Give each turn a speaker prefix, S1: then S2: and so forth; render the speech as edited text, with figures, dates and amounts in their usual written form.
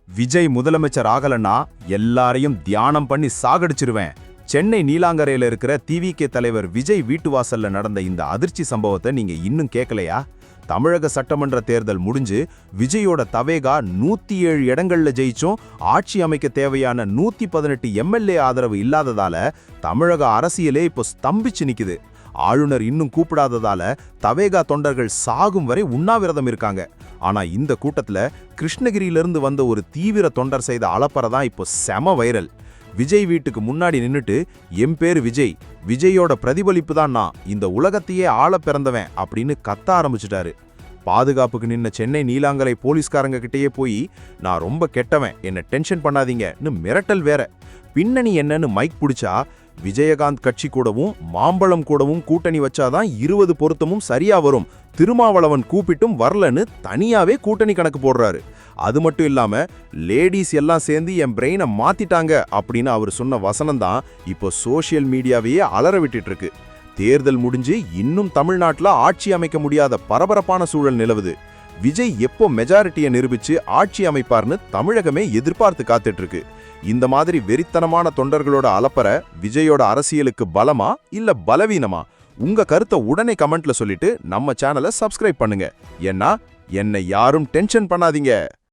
S1: விஜய் முதலமைச்சர் ஆகலன்னா எல்லாரையும் தியானம் பண்ணி சாகடிச்சிருவேன். சென்னை நீலாங்கரையில இருக்கிற திவிகே தலைவர் விஜய் வீட்டு வாசல்ல நடந்த இந்த அதிர்ச்சி சம்பவத்தை நீங்க இன்னும் கேட்கலையா? தமிழக சட்டமன்ற தேர்தல் முடிஞ்சு விஜயோட தவேகா 107 இடங்கள்ல ஜெயிச்சும் ஆட்சி அமைக்க தேவையான 118 எம்எல்ஏ ஆதரவு இல்லாததால தமிழக அரசியலே இப்போ ஸ்தம்பிச்சு நிக்குது. ஆளுநர் இன்னும் கூப்பிடாததால தவேகா தொண்டர்கள் சாகும் வரை உண்ணாவிரதம் இருக்காங்க. ஆனா இந்த கூட்டத்துல கிருஷ்ணகிரியிலிருந்து வந்த ஒரு தீவிர தொண்டர் செய்த அலப்பறை தான் இப்போ செம வைரல். விஜய் வீட்டுக்கு முன்னாடி நின்னுட்டு என் பேரு விஜய், விஜயோட பிரதிபலிப்பு தான் நான், இந்த உலகத்தையே ஆள பிறந்தவன் அப்படின்னு கத்த ஆரம்பிச்சுட்டாரு. பாதுகாப்புக்கு நின்ன சென்னை நீலாங்கரை போலீஸ்காரங்க கிட்டேயே போய் நான் ரொம்ப கெட்டவன், என்ன டென்ஷன் பண்ணாதீங்கன்னு மிரட்டல் வேற. பின்னணி என்னன்னு மைக் பிடிச்சா விஜயகாந்த் கட்சி கூடவும் மாம்பழம் கூடவும் கூட்டணி வச்சாதான் 20 பொருத்தமும் சரியா வரும், திருமாவளவன் கூப்பிட்டும் வரலன்னு தனியாவே கூட்டணி கணக்கு போடுறாரு. அது மட்டும் இல்லாம லேடிஸ் எல்லாம் சேர்ந்து என் பிரெயினை மாத்திட்டாங்க அப்படின்னு அவர் சொன்ன வசனம் தான் இப்போ சோசியல் மீடியாவையே அலற விட்டுட்டு இருக்கு. தேர்தல் முடிஞ்சு இன்னும் தமிழ்நாட்டுல ஆட்சி அமைக்க முடியாத பரபரப்பான சூழல் நிலவுது. விஜய் எப்போ மெஜாரிட்டியை நிரூபிச்சு ஆட்சி அமைப்பார்னு தமிழகமே எதிர்பார்த்து காத்துட்டு இருக்கு. இந்த மாதிரி வெறித்தனமான தொண்டர்களோட அலப்பற விஜயோட அரசியலுக்கு பலமா இல்ல பலவீனமா? உங்க கருத்தை உடனே கமெண்ட்ல சொல்லிட்டு நம்ம சேனலை சப்ஸ்கிரைப் பண்ணுங்க. ஏன்னா என்னை யாரும் டென்ஷன் பண்ணாதீங்க.